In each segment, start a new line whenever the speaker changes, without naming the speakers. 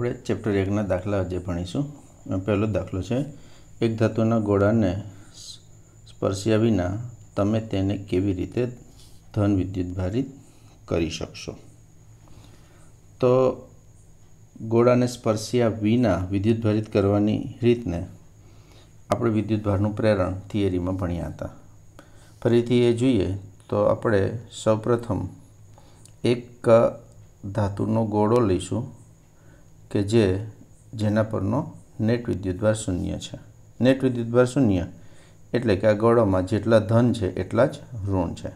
આપણે ચેપ્ટર 1ના દાખલા આજે ભણીશું। પહેલો દાખલો છે, એક ધાતુના ગોળાને સ્પર્શ્યા વિના તમે તેને કેવી રીતે ધન વિદ્યુતભારિત કરી શકશો। તો ગોળાને સ્પર્શ્યા વિના વિદ્યુતભારિત કરવાની રીતને આપણે વિદ્યુતભારનું પ્રેરણ થિયરીમાં ભણ્યા હતા। ફરીથી એ જોઈએ તો આપણે સૌપ્રથમ એક ધાતુનો ગોળો લઈશું કે જેના પરનો નેટ વિદ્યુતભાર શૂન્ય છે। નેટ વિદ્યુતભાર શૂન્ય એટલે કે આ ગોળામાં જેટલા ધન છે એટલા જ ઋણ છે।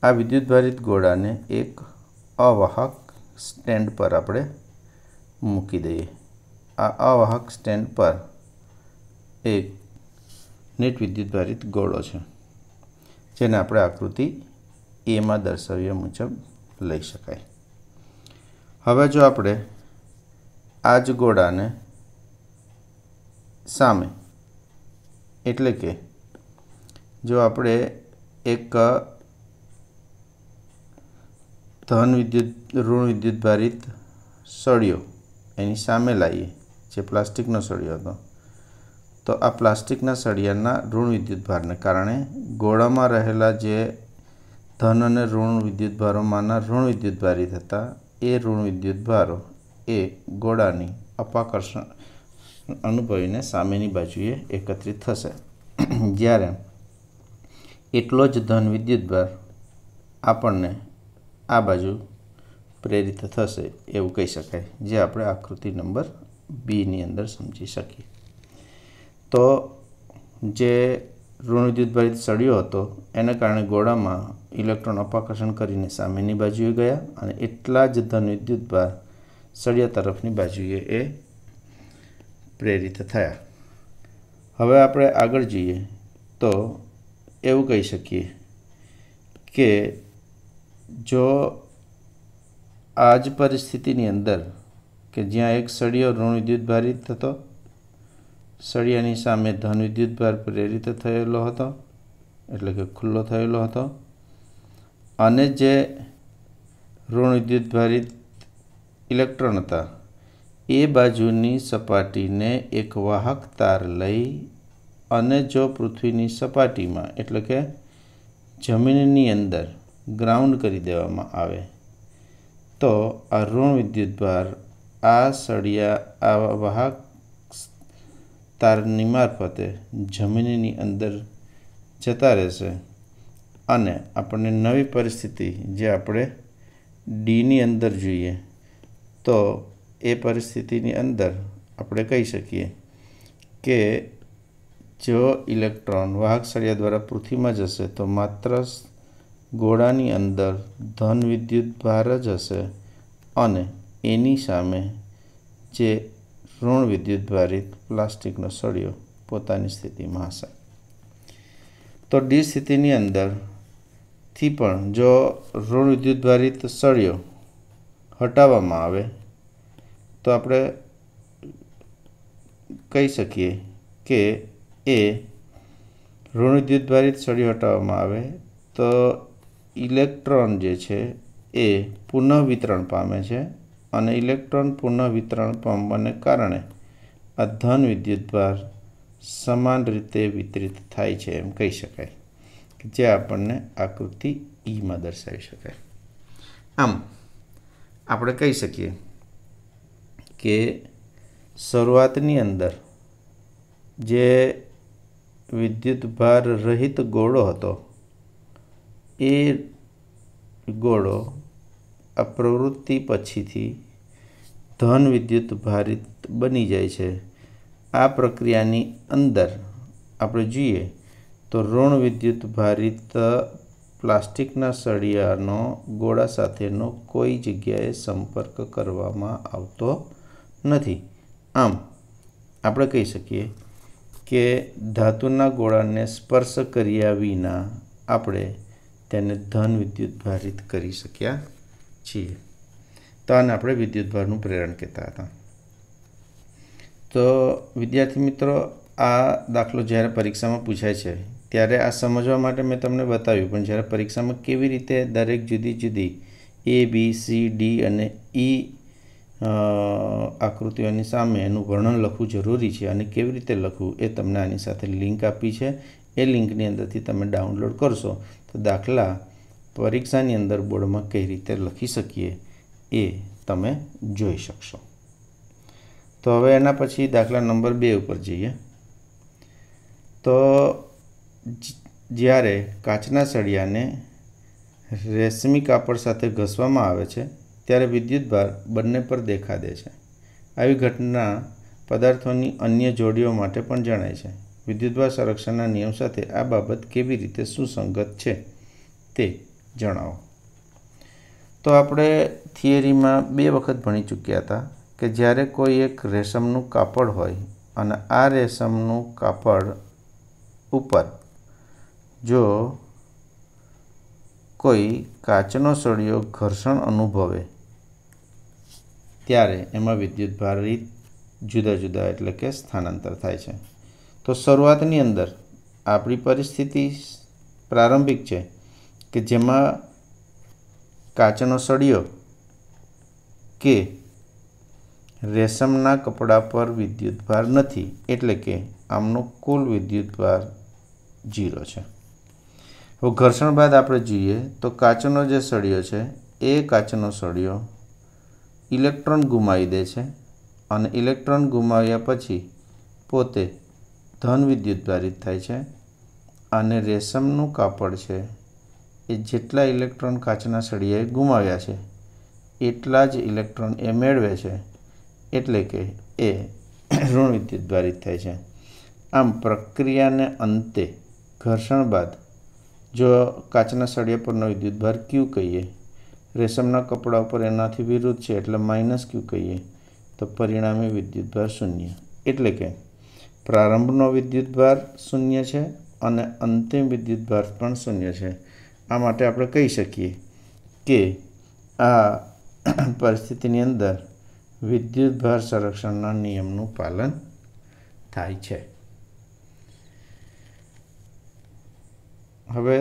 આ વિદ્યુતભારિત ગોળાને એક અવાહક સ્ટેન્ડ પર આપણે મૂકી દઈએ। આ અવાહક સ્ટેન્ડ પર એક નેટ વિદ્યુતભારિત ગોળો છે જેને આપણે આકૃતિ એમાં દર્શાવ્યા મુજબ લઈ શકાય। હવે જો આપણે આ જ ગોળાને સામે એટલે કે જો આપણે એક ઋણ વિદ્યુતભારિત સળિયો એની સામે લાવીએ, જે પ્લાસ્ટિકનો સળિયો હતો, તો આ પ્લાસ્ટિકના સળિયાના ઋણ વિદ્યુતભારને કારણે ગોળામાં રહેલા જે ધન અને ઋણ વિદ્યુતભારોમાંના ઋણ વિદ્યુતભારિત હતા એ ઋણ વિદ્યુતભારો એ ગોળાની અપાકર્ષણ અનુભવીને સામેની બાજુએ એકત્રિત થશે, જ્યારે એટલો જ ધન વિદ્યુતભાર આપણને આ બાજુ પ્રેરિત થશે એવું કહી શકાય, જે આપણે આકૃતિ નંબર બીની અંદર સમજી શકીએ। તો જે ઋણ વિદ્યુતભારિત સળિયો હતો એને કારણે ગોળામાં ઇલેક્ટ્રોન અપાકર્ષણ કરીને સામેની બાજુએ ગયા અને એટલા જ ધન વિદ્યુતભાર સળિયા તરફની બાજુએ એ પ્રેરિત થયા। હવે આપણે આગળ જઈએ તો એવું કહી શકીએ કે જો આ જ પરિસ્થિતિની અંદર કે જ્યાં એક સળિયો ઋણ વિદ્યુતભારિત હતો, સળિયાની સામે ધન વિદ્યુતભાર પ્રેરિત થયેલો હતો એટલે કે ખુલ્લો થયેલો હતો, અને જે ઋણ વિદ્યુતભારિત ઇલેક્ટ્રોન હતા એ બાજુની સપાટીને એક વાહક તાર લઈ અને જો પૃથ્વીની સપાટીમાં એટલે કે જમીનની અંદર ગ્રાઉન્ડ કરી દેવામાં આવે તો આ ઋણ વિદ્યુતભાર આ સળિયા આ વાહક તારની મારફતે જમીનની અંદર જતા રહેશે અને આપણને નવી પરિસ્થિતિ જે આપણે ડીની અંદર જોઈએ તો એ પરિસ્થિતિની અંદર આપણે કહી શકીએ કે જો ઇલેક્ટ્રોન વાહક સળિયા દ્વારા પૃથ્વીમાં જશે તો માત્ર ગોળાની અંદર ધન વિદ્યુતભાર જ હશે અને એની સામે જે ઋણ વિદ્યુતભારિત પ્લાસ્ટિકનો સળિયો પોતાની સ્થિતિમાં હશે। તો ડી સ્થિતિની અંદરથી પણ જો ઋણ વિદ્યુતભારિત સળિયો હટાવવામાં આવે તો આપણે કહી શકીએ કે એ ઋણ વિદ્યુતભારિત સળિયો હટાવવામાં આવે તો ઇલેક્ટ્રોન જે છે એ પુનઃ વિતરણ પામે છે અને ઇલેક્ટ્રોન પુનઃ વિતરણ પામવાને કારણે આ ધન વિદ્યુતભાર સમાન રીતે વિતરિત થાય છે એમ કહી શકાય, જે આપણને આકૃતિ ઈમાં દર્શાવી શકાય। આમ આપણે કહી શકીએ કે શરૂઆતની અંદર જે વિદ્યુતભાર રહિત ગોળો હતો એ ગોળો આ પ્રવૃત્તિ પછીથી ધન વિદ્યુતભારિત બની જાય છે। આ પ્રક્રિયાની અંદર આપણે જોઈએ તો ઋણ વિદ્યુતભારિત પ્લાસ્ટિકના સળિયાનો ગોળા સાથેનો કોઈ જગ્યાએ સંપર્ક કરવામાં આવતો નથી। આમ આપણે કહી શકીએ કે ધાતુના ગોળાને સ્પર્શ કર્યા વિના આપણે તેને ધન વિદ્યુતભારિત કરી શક્યા છીએ। તો આને આપણે વિદ્યુતભારનું પ્રેરણ કહેતા હતા। તો વિદ્યાર્થી મિત્રો, આ દાખલો જ્યારે પરીક્ષામાં પૂછાય છે ત્યારે આ સમજવા માટે મેં તમને બતાવ્યું, પણ જ્યારે પરીક્ષામાં કેવી રીતે દરેક જુદી જુદી A, B, C, D અને E આકૃતિઓની સામે એનું વર્ણન લખવું જરૂરી છે અને કેવી રીતે લખવું એ તમને આની સાથે લિંક આપી છે. એ લિંકની અંદરથી તમે ડાઉનલોડ કરશો તો દાખલા પરીક્ષાની અંદર બોર્ડમાં કઈ રીતે લખી શકીએ એ તમે જોઈ શકશો. તો હવે એના પછી દાખલા નંબર 2 ઉપર જઈએ. તો જ્યારે કાચના સળિયાને રેશમી કાપડ સાથે ઘસવામાં આવે છે ત્યારે વિદ્યુતભાર બંને પર દેખા દે છે. આવી ઘટના પદાર્થોની અન્ય જોડીઓ માટે પણ જણાય છે. વિદ્યુતભાર સંરક્ષણના નિયમ સાથે આ બાબત કેવી રીતે સુસંગત છે તે જણાવો. તો આપણે થિયરીમાં 2 વખત ભણી ચૂક્યા હતા કે જ્યારે કોઈ એક રેશમનું કાપડ હોય અને આ રેશમનું કાપડ ઉપર જો કોઈ કાચનો સળિયો ઘર્ષણ અનુભવે ત્યારે એમાં વિદ્યુતભાર જુદા જુદા એટલે કે સ્થાનાંતર થાય છે. તો શરૂઆતની અંદર આપણી પરિસ્થિતિ પ્રારંભિક છે કે જેમાં કાચનો સળિયો કે રેશમના કપડા પર વિદ્યુતભાર નથી, એટલે કે આમનો કુલ વિદ્યુતભાર 0 છે. હવે ઘર્ષણ બાદ આપણે જોઈએ તો કાચનો જે સળિયો છે એ કાચનો સળિયો ઇલેક્ટ્રોન ગુમાવી દે છે અને ઇલેક્ટ્રોન ગુમાવ્યા પછી પોતે ધન વિદ્યુતભારિત થાય છે અને રેશમનું કાપડ છે એ જેટલા ઇલેક્ટ્રોન કાચના સળિયાએ ગુમાવ્યા છે એટલા જ ઇલેક્ટ્રોન એ મેળવે છે, એટલે કે એ ઋણ વિદ્યુતભારિત થાય છે. આમ પ્રક્રિયાને અંતે ઘર્ષણ બાદ જો કાચના સળિયા પરનો વિદ્યુતભાર Q કહીએ, રેશમના કપડા ઉપર એનાથી વિરુદ્ધ છે એટલે -Q કહીએ, તો પરિણામી વિદ્યુતભાર 0. એટલે કે પ્રારંભનો વિદ્યુતભાર 0 છે અને અંતિમ વિદ્યુતભાર પણ 0 છે. આ માટે આપણે કહી શકીએ કે આ પરિસ્થિતિની અંદર વિદ્યુતભાર સંરક્ષણના નિયમનું પાલન થાય છે. હવે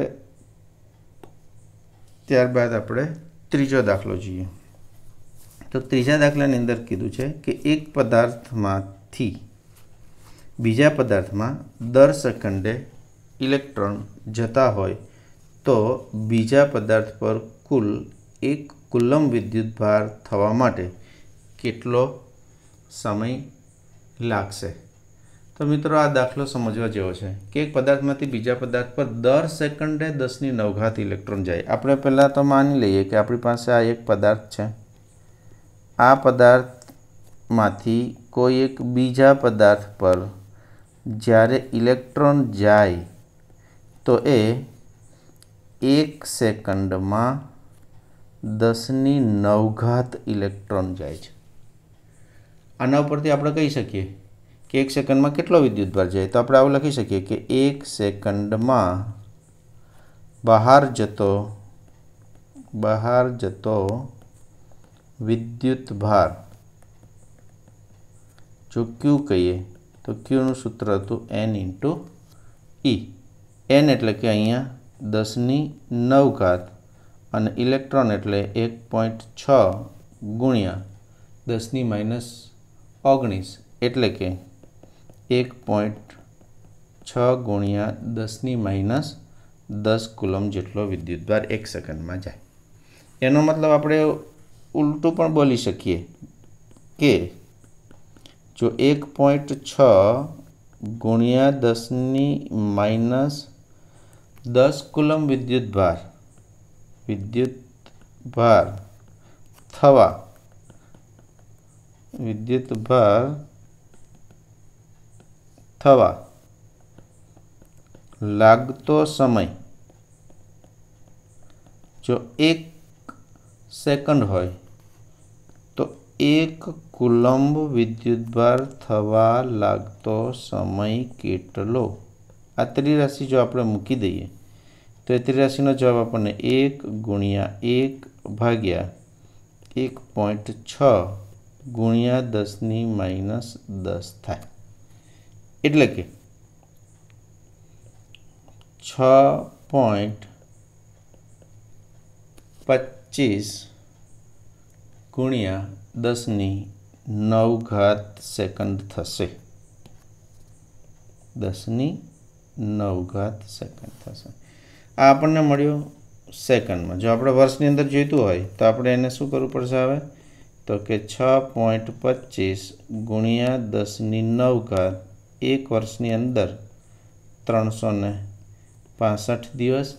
ત્યારબાદ આપણે ત્રીજો દાખલો જોઈએ. તો ત્રીજા દાખલાની અંદર કીધું છે કે એક પદાર્થમાંથી બીજા પદાર્થમાં દર સેકન્ડે ઇલેક્ટ્રોન જતા હોય તો બીજા પદાર્થ પર કુલ 1 કુલમ વિદ્યુતભાર થવા માટે કેટલો સમય લાગશે? તો મિત્રો આ દાખલો સમજવા જેવો છે કે એક પદાર્થમાંથી બીજા પદાર્થ પર દર સેકન્ડે 10⁹ ઇલેક્ટ્રોન જાય. આપણે પહેલાં તો માની લઈએ કે આપણી પાસે આ એક પદાર્થ છે. આ પદાર્થમાંથી કોઈ એક બીજા પદાર્થ પર જ્યારે ઇલેક્ટ્રોન જાય તો એ 1 સેકન્ડમાં 10⁹ ઇલેક્ટ્રોન જાય છે. આના ઉપરથી આપણે કહી શકીએ કે 1 સેકન્ડમાં કેટલો વિદ્યુતભાર જાય. તો આપણે આવું લખી શકીએ કે 1 સેકન્ડમાં બહાર જતો વિદ્યુતભાર જો Q કહીએ તો Qનું સૂત્ર હતું N × E. N એટલે કે અહીંયા 10⁹ અને ઇલેક્ટ્રોન એટલે 1.6 ગુણ્યા 10⁻⁹ એટલે કે 1.6 ગુણ્યા 10⁻⁻10 કુલમ જેટલો વિદ્યુતભાર 1 સેકન્ડમાં જાય. એનો મતલબ આપણે ઉલટું પણ બોલી શકીએ કે જો 1.6 ગુણ્યા 10⁻⁻10 કુલમ વિદ્યુતભાર થવા લાગતો સમય જો 1 સેકન્ડ હોય તો 1 કુલંબ વિદ્યુતભાર થવા લાગતો સમય કેટલો? આ ત્રિરાશિ જો આપણે મૂકી દઈએ તો એ ત્રિરાશિનો જવાબ આપણને 1 ગુણ્યા 1 ભાગ્યા 1.6 ગુણ્યા 10⁻⁻10 થાય. એટલે કે 6.25 ગુણ્યા 10⁹ સેકન્ડ થશે। 10⁹ સેકન્ડ થશે। આ આપણને મળ્યો સેકન્ડમાં। જો આપણે વર્ષની અંદર જોઈતું હોય તો આપણે એને શું કરવું પડશે? હવે તો કે 6.25 ગુણ્યા 10⁹ એક વર્ષની અંદર 365 દિવસ,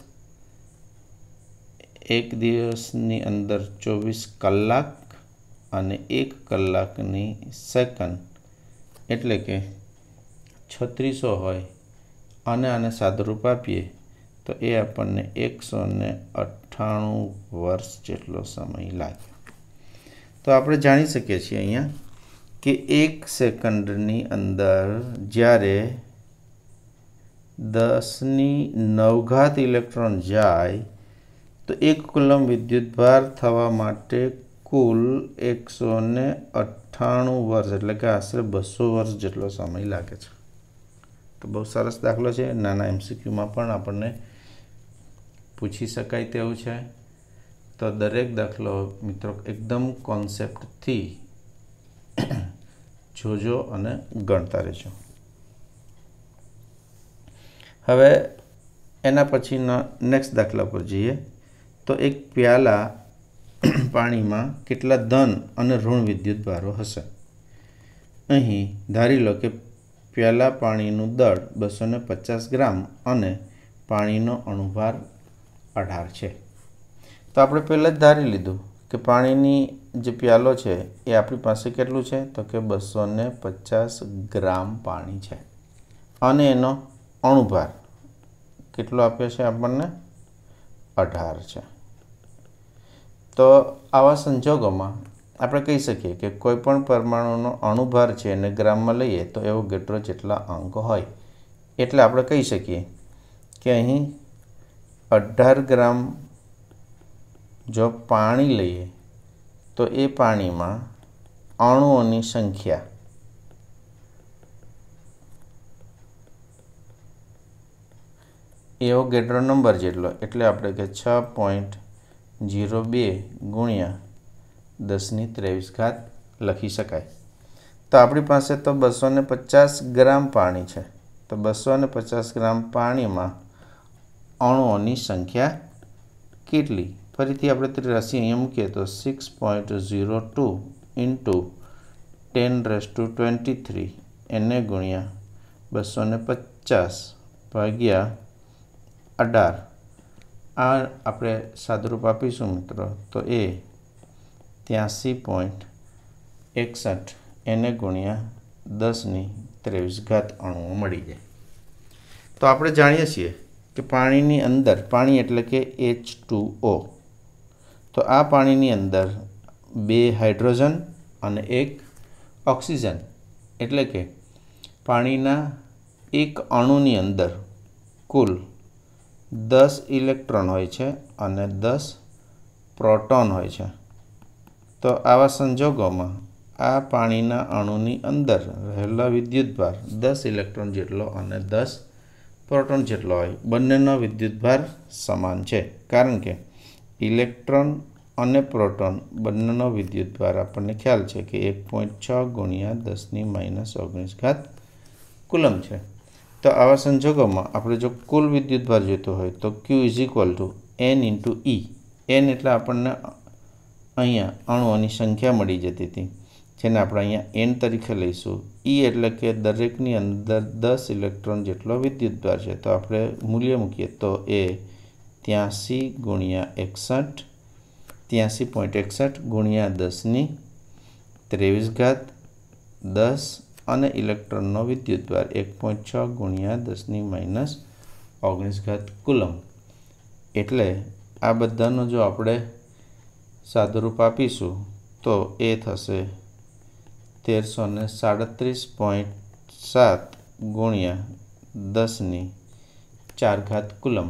એક દિવસની અંદર 24 કલાક અને 1 કલાકની સેકન્ડ, એટલે કે 3600 હોય અને આને સાદુરૂપ આપીએ તો એ આપણને 198 વર્ષ જેટલો સમય લાગે। તો આપણે જાણી શકીએ છીએ અહીંયા કે 1 સેકન્ડની અંદર જ્યારે 10⁹ ઇલેક્ટ્રોન જાય તો 1 કુલમ વિદ્યુતભાર થવા માટે કુલ 198 વર્ષ એટલે કે આશરે 200 વર્ષ જેટલો સમય લાગે છે। તો બહુ સરસ દાખલો છે। નાના MCQમાં પણ આપણને પૂછી શકાય તેવું છે। તો દરેક દાખલો મિત્રો એકદમ કોન્સેપ્ટથી જોજો અને ગણતા રહેજો। હવે એના પછીના નેક્સ્ટ દાખલા પર જઈએ તો એક પ્યાલા પાણીમાં કેટલા ધન અને ઋણ વિદ્યુતભારો હશે? અહીં ધારી લો કે પ્યાલા પાણીનું દળ 250 ગ્રામ અને પાણીનો અણુભાર 18 છે। તો આપણે પહેલાં જ ધારી લીધું કે પાણીની જે પ્યાલો છે એ આપણી પાસે કેટલું છે? તો કે 250 ગ્રામ પાણી છે અને એનો અણુભાર કેટલો આપ્યો છે આપણને? 18 છે। તો આવા સંજોગોમાં આપણે કહી શકીએ કે કોઈ પણ પરમાણુનો અણુભાર છે એને ગ્રામમાં લઈએ તો એવોગાડ્રો જેટલા અંક હોય। એટલે આપણે કહી શકીએ કે અહીં 18 ગ્રામ જો પાણી લઈએ તો એ પાણીમાં અણુઓની સંખ્યા એવોગાડ્રો નંબર જેટલો, એટલે આપણે કે 6.02 ગુણ્યા 10⁻23 લખી શકાય। તો આપણી પાસે તો 250 ગ્રામ પાણી છે। તો 250 ગ્રામ પાણીમાં અણુઓની સંખ્યા કેટલી? ફરીથી આપણે રાશિ અહીંયા મૂકીએ તો 6.02 × 10⁻23 એને ગુણ્યા 250 ભાગ્યા 18 આ આપણે સાદુરૂપ આપીશું મિત્રો તો એ 83.61 એને ગુણ્યા 10⁻23 અણુઓ મળી જાય। તો આપણે જાણીએ છીએ કે પાણીની અંદર, પાણી એટલે કે H2O, તો આ પાણીની અંદર 2 હાઇડ્રોજન અને 1 ઓક્સિજન, એટલે કે પાણીના એક અણુની અંદર કુલ 10 ઇલેક્ટ્રોન હોય છે અને 10 પ્રોટોન હોય છે। તો આવા સંજોગોમાં આ પાણીના અણુની અંદર રહેલા વિદ્યુતભાર 10 ઇલેક્ટ્રોન જેટલો અને 10 પ્રોટોન જેટલો હોય। બંનેનો વિદ્યુતભાર સમાન છે કારણ કે ઇલેક્ટ્રોન અને પ્રોટોન બંનેનો વિદ્યુતભાર આપણને ખ્યાલ છે કે 1.6 ગુણ્યા 10⁻19 કુલમ છે। તો આવા સંજોગોમાં આપણે જો કુલ વિદ્યુતભાર જોઈતો હોય તો Q = N × E। N એટલે આપણને અહીંયા અણુઓની સંખ્યા મળી જતી હતી જેને આપણે અહીંયા N તરીકે લઈશું। E એટલે કે દરેકની અંદર 10 ઇલેક્ટ્રોન જેટલો વિદ્યુતભાર છે। તો આપણે મૂલ્ય મૂકીએ તો એ 83 ગુણ્યા 61 83.61 ગુણ્યા 10⁻23 10 અને ઇલેક્ટ્રોનનો વિદ્યુતભાર 1.6 ગુણ્યા 10⁻19 કુલમ। એટલે આ બધાનો જો આપણે સાદુરૂપ આપીશું તો એ થશે 1337.7 ગુણ્યા 10⁻4 કુલમ,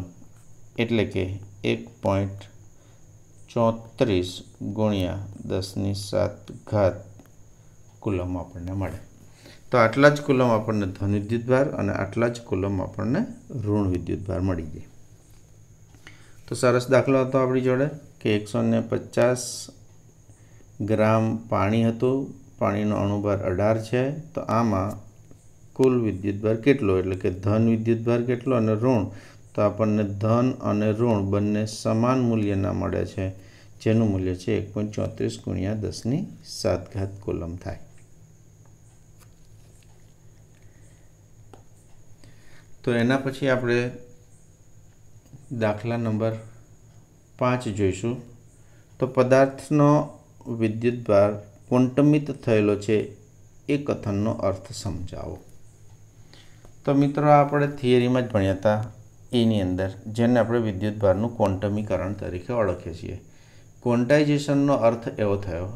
એટલે કે 1.34 ગુણ્યા 10⁻7 કુલમ આપણને મળે। તો આટલા જ કુલમ આપણને ધન વિદ્યુતભાર અને આટલા જ કુલમ આપણને ઋણ વિદ્યુતભાર મળી જાય। તો સરસ દાખલો હતો આપણી જોડે કે 150 ग्राम पाणी हतुं, पाणीनो अणुभार 18 छे। तो आमां कुल विद्युतभार केटलो एटले के धन विद्युतभार केटलो अने ऋण, तो आपणने धन अने ऋण बंने समान मूल्यना मळे छे, जेनुं मूल्य छे 1.34 × 10⁷ कूलम थाय। तो एना पछी आपणे दाखला नंबर 5 जोईशुं। तो पदार्थनो विद्युतभार क्वोंटमित थयेलो छे ए कथननो अर्थ समजावो। तो मित्रों आपणे थियरीमां ज भण्या हता एनी अंदर, जेने आपणे विद्युतभारनुं क्वोंटमीकरण तरीके ओळखीए छीए। क्वोंटाइजेशननो अर्थ एवो थयो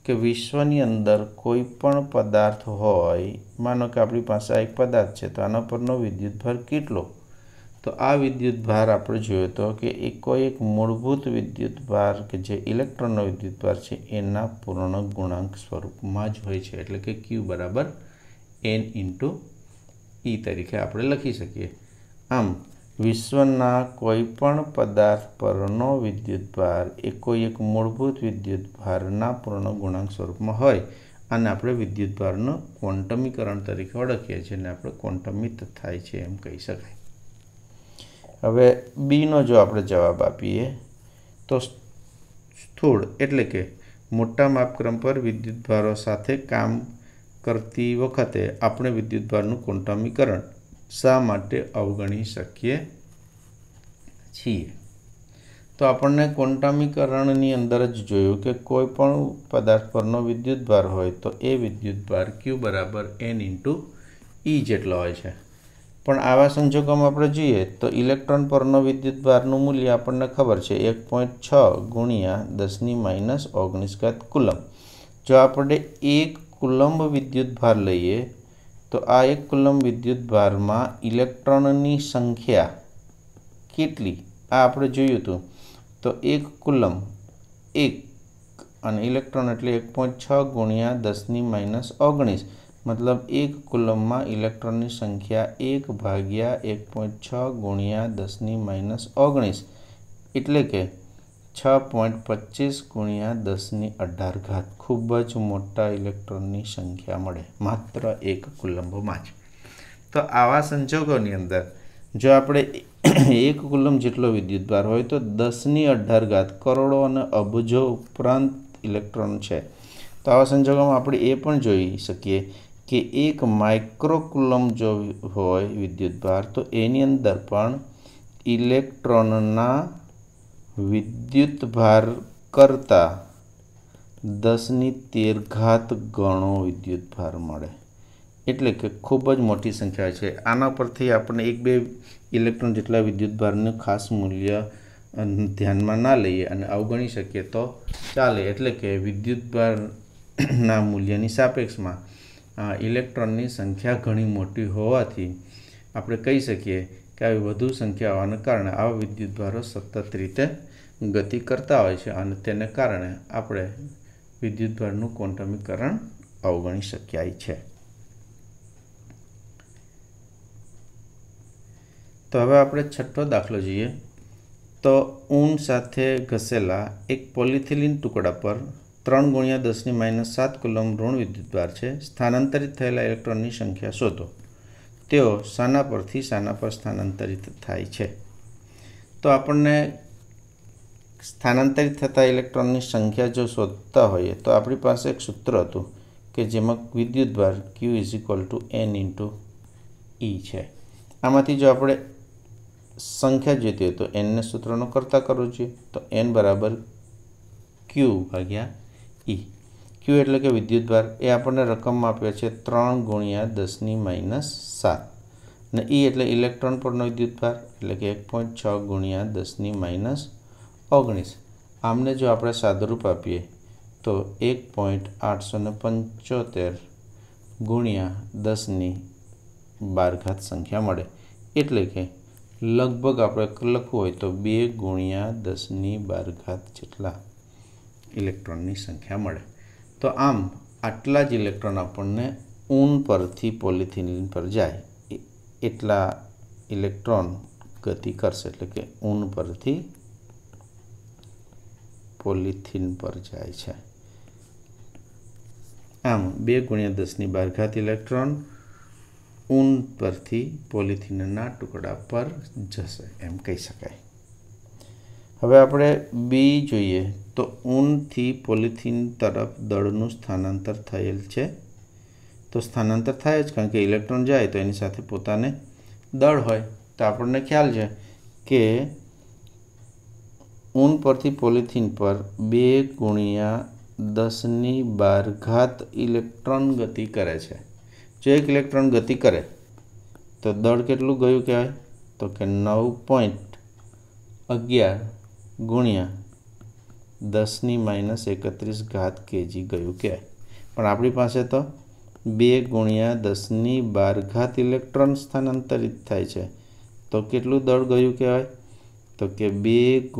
के विश्वनी अंदर कोईपण पदार्थ होय, मानो के आपणी पासे एक पदार्थ छे तो आना परनो विद्युतभार केटलो, तो आ विद्युतभार आपणे जोयो तो के कोई एक मूलभूत विद्युतभार के जे इलेक्ट्रॉननो विद्युतभार छे एना पूर्ण गुणांक स्वरूपमां ज होय छे, एटले के Q बराबर N × E तरीके आपणे लखी सकीए। आम विश्वना कोईपण पदार्थ परनो विद्युतभार ए कोई एक मूलभूत विद्युतभारना पूर्ण गुणांक स्वरूपमां होय अने आपणे विद्युतभारनो क्वोंटमीकरण तरीके ओळखीए, जेने आपणे क्वोंटमित थाय छे एम कही शकाय। हवे बी नो जो आपणे जवाब आपीए तो स्थूल एटले के मोटा मापक्रम पर विद्युतभारो साथे काम करती वखते आपणे विद्युतभारनुं क्वोंटमीकरण शा माटे अवगणी शकीए छीए। तो आपणे क्वोंटमीकरणनी अंदर ज जोयुं के कोईपण पदार्थ परनो विद्युतभार होय तो ए विद्युतभार Q बराबर N × E जेटलो होय छे। पण आवा संजोगोमां आपणे जोईए तो इलेक्ट्रॉन परनो विद्युतभारनुं मूल्य आपणने खबर छे 1.6 × 10⁻⁹ कूलम। जो आपणे 1 कूलम विद्युतभार लईए तो आ 1 कूलम विद्युतभारमां इलेक्ट्रॉननी संख्या केटली आ आपणे जोयुं हतुं। तो 1 कूलम 1 अने इलेक्ट्रॉन एटले 1.6 × 10⁻⁹ मतलब 1 कूलम में इलेक्ट्रॉन की संख्या 1/1.6 × 10⁻⁹ एटले के 6.25 × 10⁸ खूब ज मोटा इलेक्ट्रॉन की संख्या मळे मात्र 1 कूलम में ज। तो आवा संजोगोनी अंदर जो आपणे 1 कूलम जेटलो विद्युतभार होय तो 10⁸ करोड़ों अने अबजो उपरांत इलेक्ट्रॉन छे। तो आवा संजोगोमां आपणे ए पण जोई शकीए कि 1 माइक्रो कूलम जो होय विद्युतभार तो एनी अंदर पण इलेक्ट्रॉनना विद्युतभार करता 10⁻13 गणो विद्युतभार मळे, एटले के खूब ज मोटी संख्या छे। आना परथी आपणे 1-2 इलेक्ट्रॉन जेटला विद्युतभारनुं खास मूल्य ध्यानमां ना लईए अने अवगणी शकीए तो चाले। एटले के विद्युतभारना मूल्यनी सापेक्षमां इलेक्ट्रॉननी संख्या घणी मोटी होवाथी आपणे कही सकीए के આવી વધુ संख्या होवाने कारणे आवा विद्युतभारो सतत रीते गति करता होय छे अने तेने कारणे आपणे विद्युतभारनुं क्वोंटमीकरण अवगणी शक्याय छे। तो हवे आपणे छठ्ठो दाखलो जोईए। तो ऊन साथे घसेला एक पॉलिथिलीन टुकड़ा पर 3 × 10⁻⁷ कूलम ऋण विद्युतभार छे। स्थानांतरित थयेला इलेक्ट्रॉननी संख्या शोधो। तेओ शाना परथी शाना पर स्थानांतरित थाय छे। तो आपणने स्थानांतरित थता इलेक्ट्रॉननी संख्या जो शोधता होईए तो आपणी पासे एक सूत्र हतुं के जेमां विद्युतभार Q = N × E छे। आमांथी जो आपणे संख्या जोईती होय तो N ने सूत्रनो करता करवो जोईए। तो N बराबर Q/E। Q एटले के विद्युतभार ए आपणे रकम आप्यो छे 3 × 10⁻⁷ ने E एटले इलेक्ट्रॉन परनो विद्युतभार एटले के 1.6 × 10⁻⁹। आमने जो आपणे सादुरूप आपीए तो 1.875 × 10⁻12 संख्या मळे, एटले के लगभग आपणे लखवुं होय तो 2 × 10⁻12 जेटला इलेक्ट्रॉननी संख्या मळे। तो आम आटला ज इलेक्ट्रॉन आपणने ऊन परथी पॉलिथिलीन पर जाय एटला इलेक्ट्रॉन गति करशे, एटले के ऊन परथी पॉलिथीन पर जाय छे। આમ 2 × 10⁻² ઇલેક્ટ્રોન ઊન પરથી પોલિથીનના ટુકડા પર જશે એમ કહી શકાય। હવે આપણે બી જોઈએ તો ઊનથી પોલિથીન તરફ દળનું સ્થાનાંતર થયેલ છે, તો સ્થાનાંતર થાય જ, કારણ કે ઇલેક્ટ્રોન જાય તો એની સાથે પોતાને દળ હોય। તો આપણને ખ્યાલ છે કે ઊન પરથી પોલિથીન પર 2 × 10⁻² ઇલેક્ટ્રોન ગતિ કરે છે। જો એક ઇલેક્ટ્રોન ગતિ કરે તો દળ કેટલું ગયું કહેવાય? તો કે 9.11 × 10⁻31 kg ગયું કહેવાય। પણ આપણી પાસે તો 2 × 10⁻² ઇલેક્ટ્રોન સ્થાનાંતરિત થાય છે, તો કેટલું દળ ગયું કહેવાય? તો કે 2 ×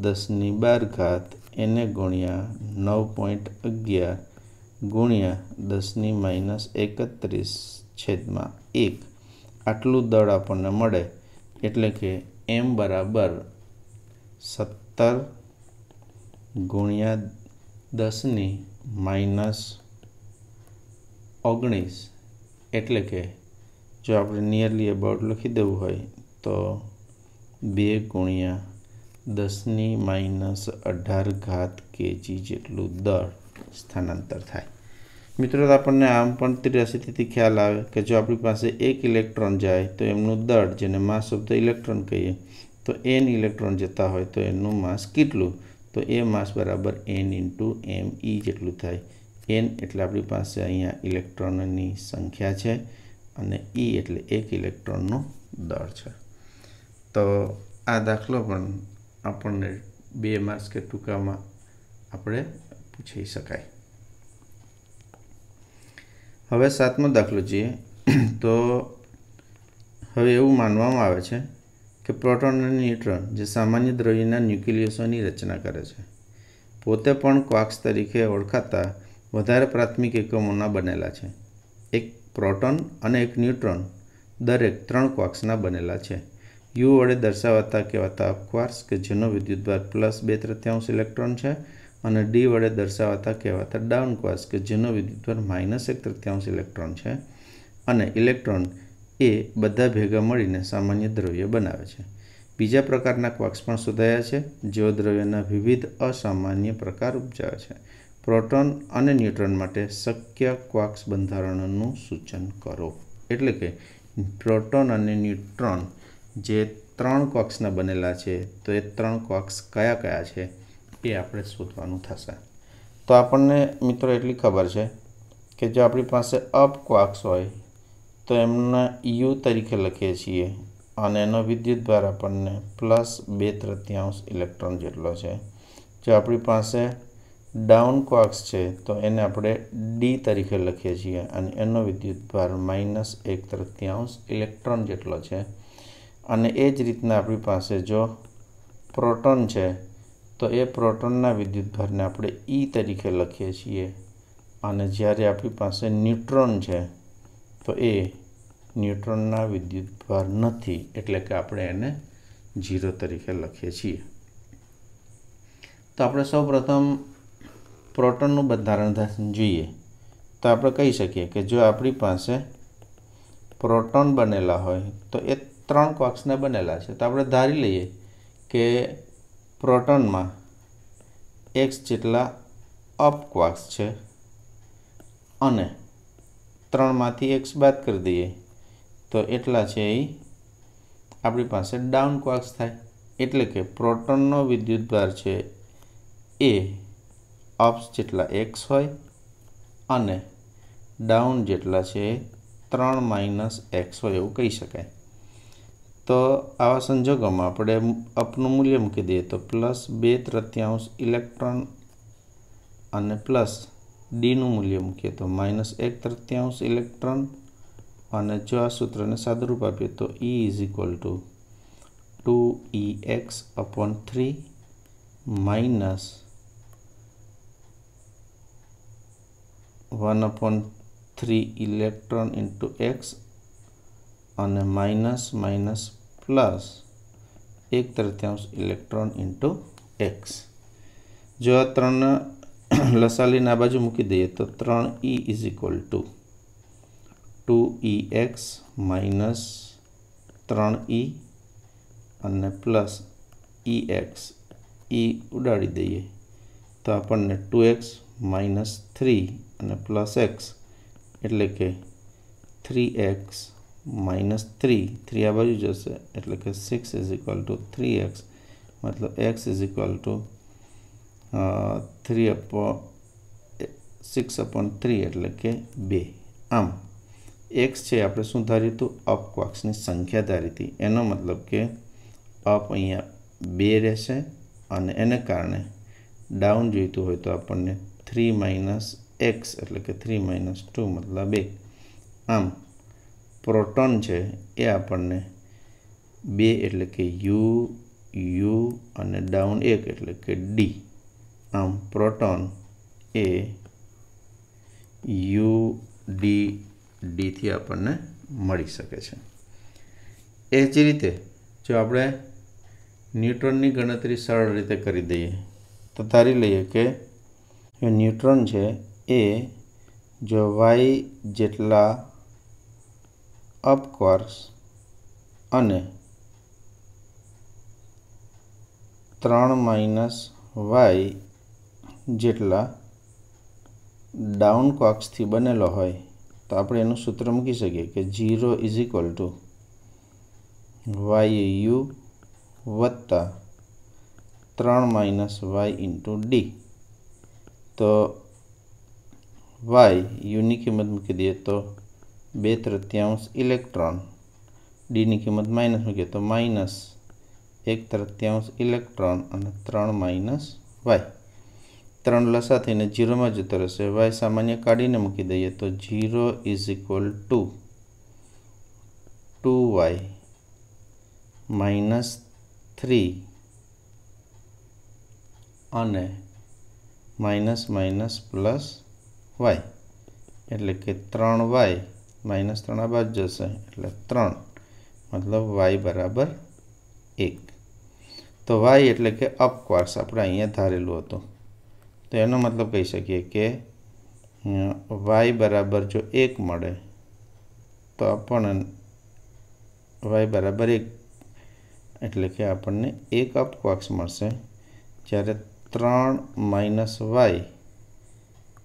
10⁻² એને ગુણ્યા 9.11 ગુણ્યા 10⁻31 આટલું દળ આપણને મળે, એટલે કે m બરાબર 17 × 10⁻19, એટલે કે જો આપણે નિયરલી અબાઉટ લખી દેવું હોય તો 2 × 10⁻18 kg જેટલું દળ સ્થાનાંતર થાય। મિત્રો, આપણને આમ પણ 83થી ખ્યાલ આવે કે જો આપણી પાસે એક ઇલેક્ટ્રોન જાય તો એમનું દળ, જેને માસ ઓફ ધ ઇલેક્ટ્રોન કહીએ, તો n ઇલેક્ટ્રોન જતા હોય તો એનું માસ કેટલું? તો એ માસ બરાબર n × me જેટલું થાય। n એટલે આપણી પાસે અહીંયા ઇલેક્ટ્રોનની સંખ્યા છે અને e એટલે એક ઇલેક્ટ્રોનનું દળ છે। તો આ દાખલો પણ આપણને 2 માર્ક્સ કે ટૂંકામાં આપણે પૂછી શકાય। હવે 7મો દાખલો જોઈએ તો હવે એવું માનવામાં આવે છે કે પ્રોટોન અને ન્યુટ્રોન, જે સામાન્ય દ્રવ્યના ન્યુક્લિયસોની રચના કરે છે, પોતે પણ ક્વાર્ક્સ તરીકે ઓળખાતા વધારે પ્રાથમિક એકમોના બનેલા છે। એક પ્રોટોન અને એક ન્યુટ્રોન દરેક 3 ક્વાર્ક્સના બનેલા છે। યુ વડે દર્શાવાતા કહેવાતા ક્વાર્ક્સ કે જેનો વિદ્યુતભાર +2/3 ઇલેક્ટ્રોન છે, અને ડી વડે દર્શાવાતા કહેવાતા ડાઉન ક્વાર્ક્સ કે જેનો વિદ્યુતભાર -1/3 ઇલેક્ટ્રોન છે, અને ઇલેક્ટ્રોન એ બધા ભેગા મળીને સામાન્ય દ્રવ્ય બનાવે છે। બીજા પ્રકારના ક્વાર્ક્સ પણ શોધાયા છે, જેઓ દ્રવ્યના વિવિધ અસામાન્ય પ્રકાર ઉપજાવે છે। પ્રોટોન અને ન્યુટ્રોન માટે શક્ય ક્વાર્ક્સ બંધારણોનું સૂચન કરો। એટલે કે પ્રોટોન અને ન્યુટ્રોન જે 3 ક્વાર્ક્સના બનેલા છે, તો એ 3 ક્વાર્ક્સ કયા કયા છે એ આપણે શોધવાનું થશે। તો આપણને મિત્રો એટલી ખબર છે કે જો આપણી પાસે અપ ક્વાર્ક્સ હોય તો એમને યુ તરીકે લખીએ છીએ અને એનો વિદ્યુતભાર આપણને +2/3 ઇલેક્ટ્રોન જેટલો છે। જો આપણી પાસે ડાઉન ક્વાર્ક્સ છે તો એને આપણે ડી તરીકે લખીએ છીએ અને એનો વિદ્યુતભાર -1/3 ઇલેક્ટ્રોન જેટલો છે। અને એ જ રીતના આપણી પાસે જો પ્રોટોન છે તો એ પ્રોટોનના વિદ્યુતભારને આપણે E તરીકે લખીએ છીએ, અને જ્યારે આપણી પાસે ન્યુટ્રોન છે તો એ ન્યુટ્રોનના વિદ્યુતભાર નથી, એટલે કે આપણે એને 0 તરીકે લખીએ છીએ। તો આપણે સૌપ્રથમ પ્રોટોનનું બંધારણ જોઈએ તો આપણે કહી શકીએ કે જો આપણી પાસે પ્રોટોન બનેલા હોય તો એ 3 ક્વાર્ક્સના બનેલા છે। તો આપણે ધારી લઈએ કે પ્રોટોનમાં x જેટલા અપ ક્વાર્ક્સ છે અને 3માંથી x બાદ કરી દઈએ તો એટલા છે એ આપણી પાસે ડાઉન ક્વાર્ક્સ થાય। એટલે કે પ્રોટોનનો વિદ્યુતભાર છે એ અપ્સ જેટલા x હોય અને ડાઉન જેટલા છે 3 - x હોય એવું કહી શકાય। તો આવા સંજોગોમાં આપણે અપનું મૂલ્ય મૂકી દઈએ તો +2/3 ઇલેક્ટ્રોન અને ડીનું મૂલ્ય મૂકીએ તો -1/3 ઇલેક્ટ્રોન, અને જો આ સૂત્રને સાદુરૂપ આપીએ તો E = 2EX/3 -1/3 ઇલેક્ટ્રોન × x અને +1/3 ઇલેક્ટ્રોન × x। જો આ 3 લસા લઈને આ બાજુ મૂકી દઈએ તો 3e is equal to 2ex minus 3e અને પ્લસ ex ઉડાડી દઈએ તો આપણને 2x માઇનસ 3 અને પ્લસ x એટલે કે 3x માઇનસ 3 આ બાજુ જશે એટલે કે 6 ઇઝ ઇક્વલ ટુ 3x मतलब x इज इक्वल टू 6/3 એટલે કે 2। આમ x છે આપણે શું ધાર્યું હતું અપક્વાર્ક્સની સંખ્યા ધારી હતી એનો મતલબ કે અપ અહીંયા 2 રહેશે અને એને કારણે ડાઉન જોઈતું હોય તો આપણને 3 - x એટલે કે 3 - 2 મતલબ 1। આમ પ્રોટોન છે એ આપણને 2 એટલે કે u અને ડાઉન 1 એટલે કે d। આમ પ્રોટોન એ u d થી આપણને મળી શકે છે। એ જ રીતે જો આપણે ન્યુટ્રોનની ગણતરી સરળ રીતે કરી દઈએ તો ધારી લઈએ કે ન્યુટ્રોન છે એ જો y જેટલા અપક્વાર્ક્સ અને 3 - y જેટલા ડાઉન ક્વાર્ક્સથી બનેલો હોય તો આપણે એનું સૂત્ર મૂકી શકીએ કે 0 ઇઝ ઇક્વલ ટુ yu વત્તા 3 - y ઇન્ટુ ડી। તો યુની કિંમત મૂકી દઈએ તો 2/3 ઇલેક્ટ્રોન, ડીની કિંમત માઇનસ મૂકીએ તો માઇનસ 1/3 ઇલેક્ટ્રોન અને 3 - y। 3 લસા થઈને 0 માં જતો રહેશે, y સામાન્ય કાઢીને મૂકી દઈએ તો 0 is equal to 2y minus 3 અને માઇનસ માઇનસ પ્લસ y એટલે કે 3y માઇનસ 3 આ બાજુ જશે એટલે 3 મતલબ y બરાબર 1। તો y એટલે કે અપક્વાર્ક્સ આપણે અહીંયા ધારેલું હતું તો એનો મતલબ કહી શકીએ કે y બરાબર જો 1 મળે તો આપણને y બરાબર 1 એટલે કે આપણને 1 અપક્વાર્ક્સ મળશે, જ્યારે 3 - y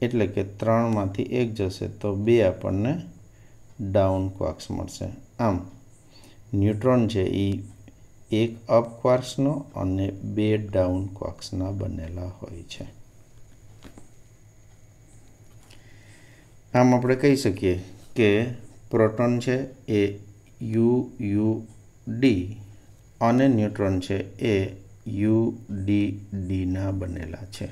એટલે કે 3 માંથી 1 જશે તો 2 આપણને ડાઉન ક્વાર્ક્સ મળશે। આમ ન્યુટ્રોન છે એ 1 અપ ક્વાર્ક્સનો અને 2 ડાઉન ક્વાર્ક્સના બનેલા હોય છે। આમ આપણે કહી શકીએ કે પ્રોટોન છે એ UUD અને ન્યુટ્રોન છે એ UDD ના બનેલા છે।